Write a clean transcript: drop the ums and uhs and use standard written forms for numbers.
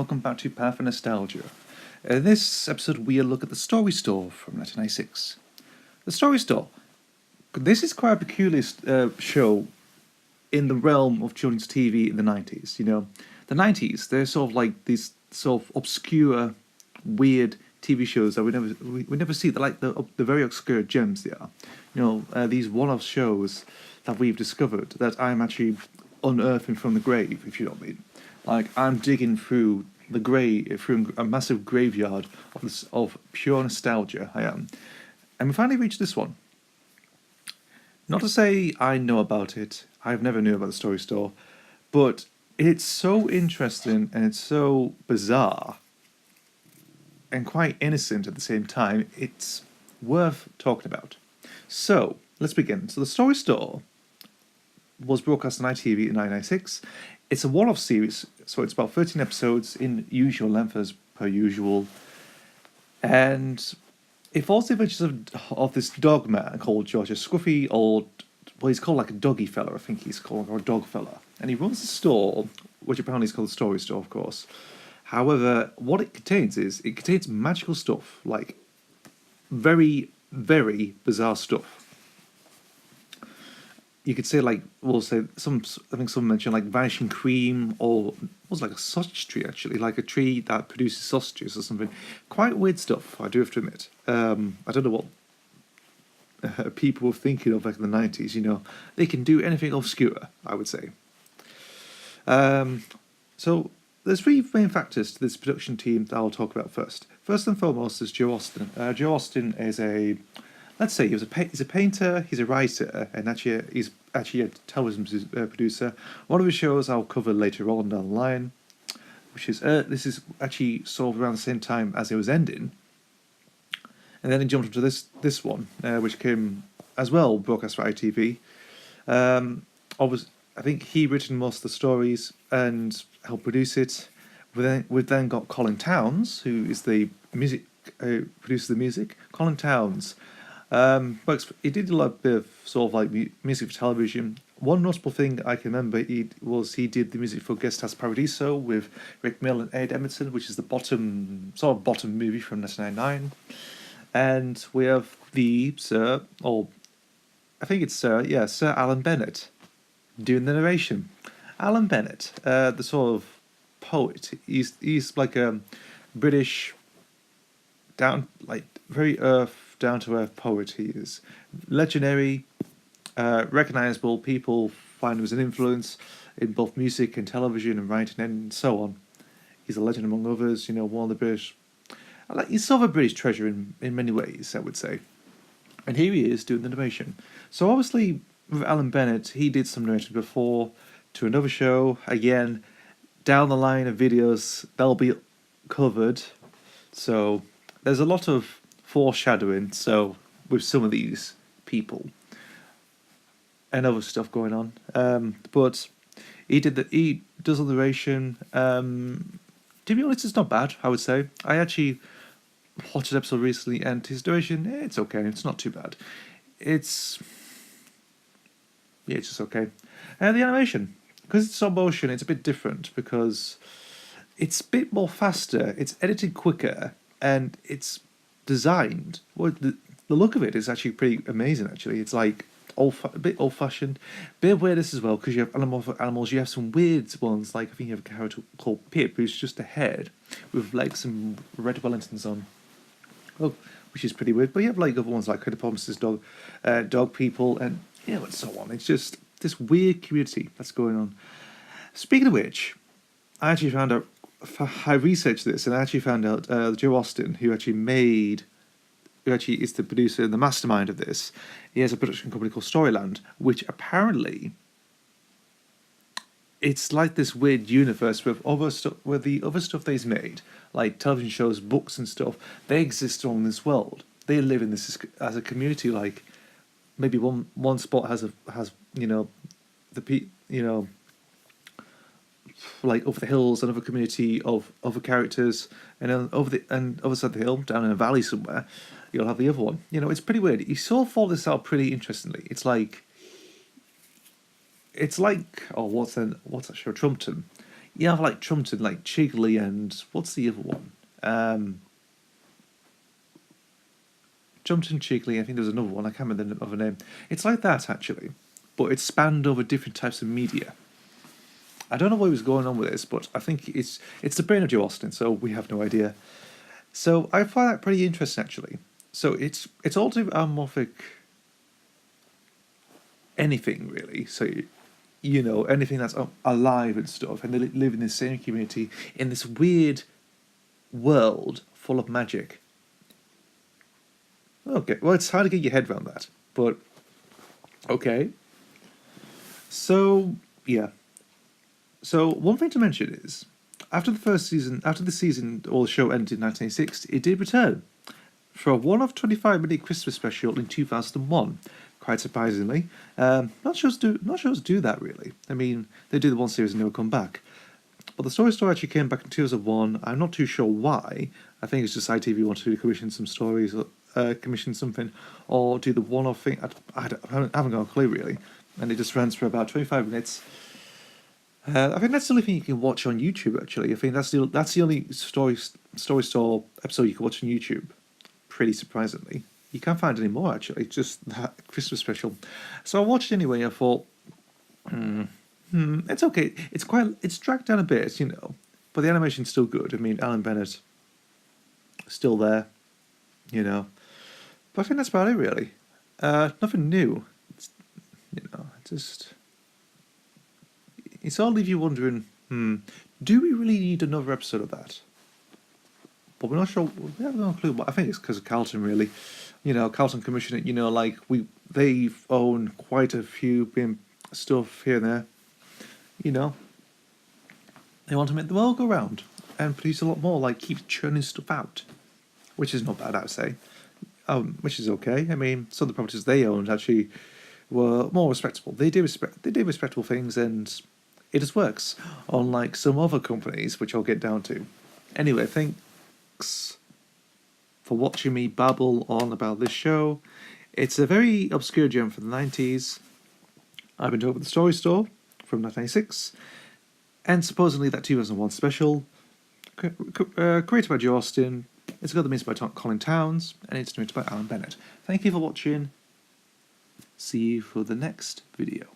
welcome back to Path of Nostalgia. In this episode, we'll look at The Story Store from 1996. The Story Store. This is quite a peculiar show in the realm of children's TV in the 90s. You know, the 90s, they're sort of like these sort of obscure, weird TV shows that we never see. They're like the very obscure gems they are. You know, these one-off shows that we've discovered that I'm actually unearthing from the grave, if you know what I mean. Like, I'm digging through through a massive graveyard of pure nostalgia, I am. And we finally reached this one. Not to say I know about it, I've never knew about the Story Store, but it's so interesting and it's so bizarre and quite innocent at the same time, it's worth talking about. So, let's begin. So the Story Store was broadcast on ITV in 1996. It's a one-off series, so it's about 13 episodes in usual length as per usual. And it follows the adventures of this dog man called George, a scruffy old, well, he's called like a doggy fella, I think he's called, or a dog fella. And he runs a store, which apparently is called the Story Store, of course. However, what it contains magical stuff, like very, very bizarre stuff. You could say, like, I think some mentioned like vanishing cream, or it was like a sausage tree actually, like a tree that produces sausages or something. Quite weird stuff, I do have to admit. I don't know what people were thinking of back in the 90s. You know, they can do anything obscure, I would say. So there's three main factors to this production team that I'll talk about first. First and foremost is Joe Austin. Joe Austin is let's say he's a painter, he's a writer, and he's actually a television producer. One of his shows I'll cover later on down the line, which is this is actually sort of around the same time as it was ending, and then he jumped into this one, which came as well broadcast for ITV. Obviously, I think he written most of the stories and helped produce it. We've then got Colin Towns, who is the music produces the music. Colin Towns. He did a lot of sort of like music for television. One notable thing I can remember he did the music for Guest House Paradiso with Rick Mill and Ed Edmondson, which is the bottom movie from 1999. And we have Sir Alan Bennett doing the narration. Alan Bennett, the sort of poet. He's like a British very down to earth poet. He is legendary, recognizable. People find him as an influence in both music and television and writing and so on. He's a legend among others. You know, one of the British. He's sort of a British treasure in many ways, I would say. And here he is doing the narration. So obviously, with Alan Bennett, he did some narration before to another show. Again, down the line of videos, they'll be covered. So there's a lot of foreshadowing, so with some of these people and other stuff going on, but he does the narration. To be honest, it's not bad, I would say. I actually watched an episode recently, and his narration, it's okay, it's not too bad. It's just okay. And the animation, because it's stop motion, it's a bit different because it's a bit more faster, it's edited quicker, and it's designed. Well, the look of it is actually pretty amazing. Actually, it's like a bit old-fashioned, bit of weirdness as well, because you have animals. You have some weird ones, like I think you have a character called Pip, who's just a head with like some red Wellingtons on, which is pretty weird. But you have like other ones like Critter dog people, and and so on. It's just this weird community that's going on. Speaking of which, I actually found out. I researched this and I actually found out Joe Austin, who actually is the producer and the mastermind of this, he has a production company called Storyland, which apparently it's like this weird universe with the other stuff that he's made, like television shows, books and stuff. They exist on this world. They live in this as a community. Like maybe one spot has like over the hills, another community of other characters, and then other side of the hill, down in a valley somewhere, you'll have the other one. You know, it's pretty weird. You sort of thought this out pretty interestingly. It's like what's that show, Trumpton? You have like Trumpton, like Chigley, and what's the other one? Trumpton, Chigley. I think there's another one. I can't remember the other name. It's like that actually, but it's spanned over different types of media. I don't know what was going on with this, but I think it's the brain of Joe Austin, so we have no idea. So I find that pretty interesting actually. So it's all to amorphic anything really. So you know anything that's alive and stuff, and they live in the same community in this weird world full of magic. Okay, well it's hard to get your head around that, but okay. So yeah. So one thing to mention is, after the season or the show ended in 1986, it did return for a one-off 25-minute Christmas special in 2001. Quite surprisingly, not shows do that really. I mean, they do the one series and they will come back. But the story store actually came back in 2001. I'm not too sure why. I think it's just ITV wanted to commission some stories, or commission something, or do the one-off thing. I haven't got a clue really. And it just runs for about 25 minutes. I think that's the only thing you can watch on YouTube. Actually, I think that's the only story store episode you can watch on YouTube. Pretty surprisingly, you can't find any more actually. Just that Christmas special. So I watched it anyway. I thought, it's okay. It's dragged down a bit, you know, but the animation's still good. I mean, Alan Bennett still there, you know. But I think that's about it really. Nothing new. It's all leave you wondering, do we really need another episode of that? But we're not sure. We have no clue. But I think it's because of Carlton, really. You know, Carlton commissioned it. You know, like they've owned quite a few stuff here and there. You know, they want to make the world go round and produce a lot more. Like keep churning stuff out, which is not bad, I would say. Which is okay. I mean, some of the properties they owned actually were more respectable. They did respectable things, and it just works. Unlike some other companies, which I'll get down to. Anyway, thanks for watching me babble on about this show. It's a very obscure gem from the 90s. I've been talking about the Story Store from 1996, and supposedly that 2001 special, created by Joe Austin. It's got the music by Colin Towns, and it's narrated by Alan Bennett. Thank you for watching. See you for the next video.